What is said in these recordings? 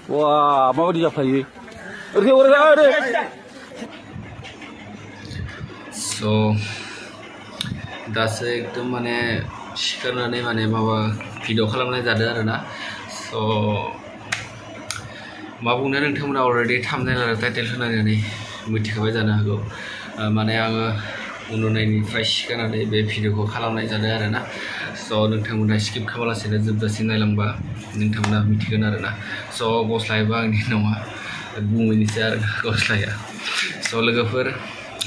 와, 마무리 잡아이. 이렇게 오래. So, दासो एकदम माने सिखारनानै माने माबा भिडिअ खालामनाय जादों आरोना स' मा बुंनो नोंथांमोना अलरेडि थाम्बनेल आरो टाइटेल होनानै मिथिखाबाय जानो हागौ माने आङो उन्दुनायनिफ्राय सिखारनानै बे भिडिअखौ खालामनाय जादों आरोना स' नोंथांमोना स्किप खालामालासेनो जोबजासिम नायलांबा नोंथांमोना मिथिगोन आरोना स' गस्लायाबो आंनि नङा बुङैनिसो आरो गस्लाया स' लोगोफोर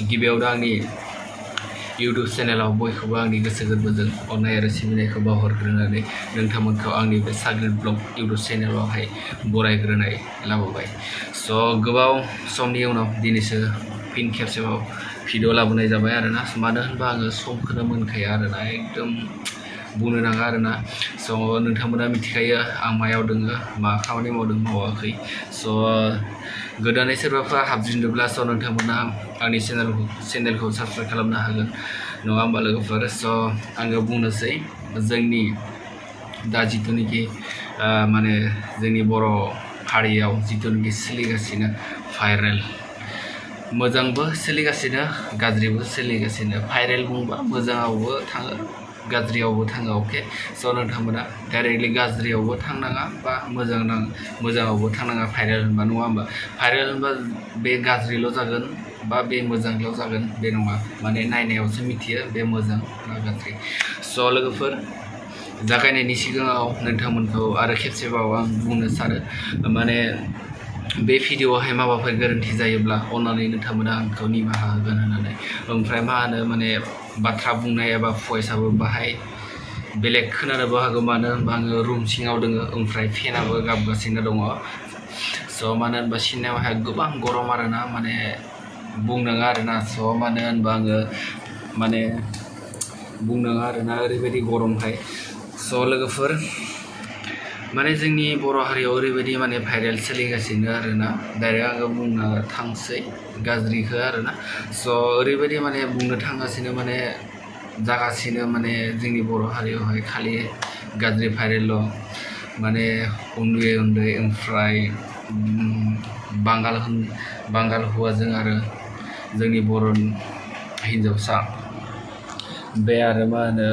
गिबियावनो आंनि इउटुब चेनेलाव बयखौबो आंनि गोसो गोरबोजों अननाय आरो सिबिनायखौ बावहरग्रोनानै नोंथांमोनखौ आंनि बे साग्रिद ब्लग इउटुब चेनेलावहाय बरायग्रोनाय लाबोबाय स' गोबाव समनि उनाव दिनैसो फिन खेबसेबाव भिडिअ लाबोनाय जाबाय आरोना मानो होनबा आङो समखौनो मोनखाया आरोना एकदम बुंनो नाङा आरोना स' नोंथांमोना मिथिखायो आं मायाव दोङो मा खामानि मावदों मावाखै स' गोदानै सोरबाफोर हाबजेनदोंब्ला स' नोंथांमोना आंनि चेनेलखौ साबस्क्राइब खालामनो हागोन नङा होमबा लोगोफोर स' आङो बुंनोसै जोंनि दा जिथुनिखि माने जोंनि बर' हारियाव जिथुनिखि सोलिगासिनो भाइरेल मोजांबो सोलिगासिनो गाज्रिबो सोलिगासिनो भाइरेल बुंबा मोजाङावबो थाङो गाज्रियावबो थाङो अके स' नोंथांमोना डाइरेक्टलि गाज्रियावबो थांनाङा बा मोजाङावबो थांनाङा भाइरेल होनबा नङा होमबा भाइरेल होनबा बे गाज्रिल' जागोन बा बे मोजांल' जागोन बे नङा माने नायनायावसो मिथियो बे मोजां ना गाज्रि स' लोगोफोर जागायनायनि सिगाङाव नोंथांमोनखौ आरो खेबसेबाव आं बुंनो सानो माने बे भिडिअआवहाय माबाफोर गोरोन्थि जायोब्ला अन्नानै नोंथांमोना आंखौ निमाहा होगोन होननानै ओमफ्राय मा होनो माने बाथ्रा बुंनाय एबा भइसआबो बाहाय बेलेग खोनानोबो हागौ मानो होनबा आङो रुम सिङाव दोङो ओमफ्राय फेनाबो गाबगासिनो दङ स' मानो होनबा सिनेमाहाय गोबां गरम आरोना माने बुंनाङा आरोना स' मानो होनबा आङो माने बुंनाङा आरोना ओरैबायदि गरमखाय स' लोगोफोर माने जोंनि बर' हारियाव ओरैबायदि माने भाइरेल सोलिगासिनो आरोना डाइरेक्ट आङो बुंनो थांसै गाज्रिखौ आरोना स' ओरैबायदि माने बुंनो थांगासिनो माने जागासिनो माने जोंनि बर' हारियावहाय खालि गाज्रि भाइरेल माने उन्दै ओमफ्राय बांगाल हौवाजों आरो जोंनि बर' हिन्जावसा बे आरो मा होनो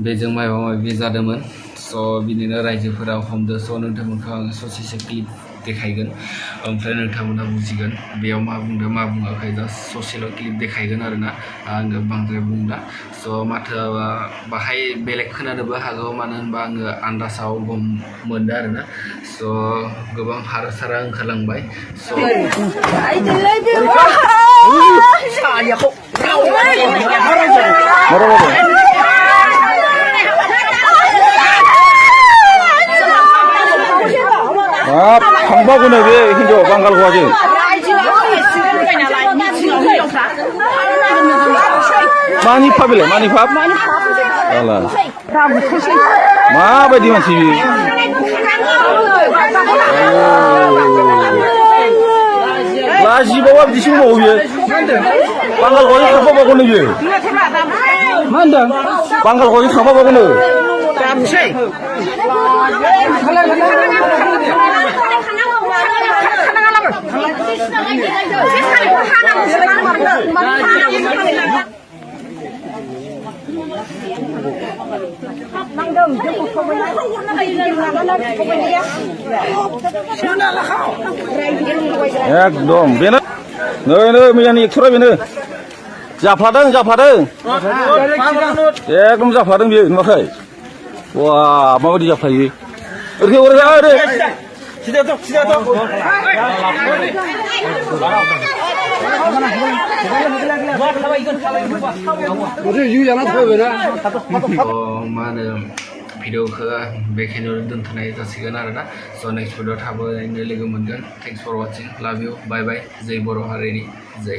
बेजों माबा माबि जादोंमोन स' बिदिनो रायजोफोरा हमदो स' नोंथांमोनखौ आङो ससेसो क्लिप देखायगोन ओमफ्राय नोंथांमोना बुजिगोन बेयाव मा बुंदों मा बुङाखै जास्ट ससेल' क्लिप देखायगोन आरोना आङो बांद्राय बुंला स' माथोआ बाहाय बेलेग खोनानोबो हागौ मानो होनबा आङो आन्दासाव मोनदों आरोना स' गोबां हारा सारा ओंखारलांबाय स' थांबागौनो बे हिन्जाव बांगाल हौवाजों मानि फाप बेलाय मानि फाप माबायदि मानसि लाजिबावा बिदिसो मावो बियो बांगाल हौवाजों थांफाबागौनो बियो मा होनदों बांगाल हौवाजों थांफाबागौनो एकदम बेनो नै मैयानि एक्टरा बेनो जाफ्लादों एकदम जाफ्लादों बेयो नुवाखै वा माबायदि जाफ्लायो ओरै मा होनो भिडिअखौ बेखिनियावनो दोनथ'नाय जासिगोन आरोना स' नेक्स्ट भिडिअ थाबैनो लोगो मोनगोन थेंक्स फर वाचिं लाभ इउ बाय बाय जय बर' हारिनि जय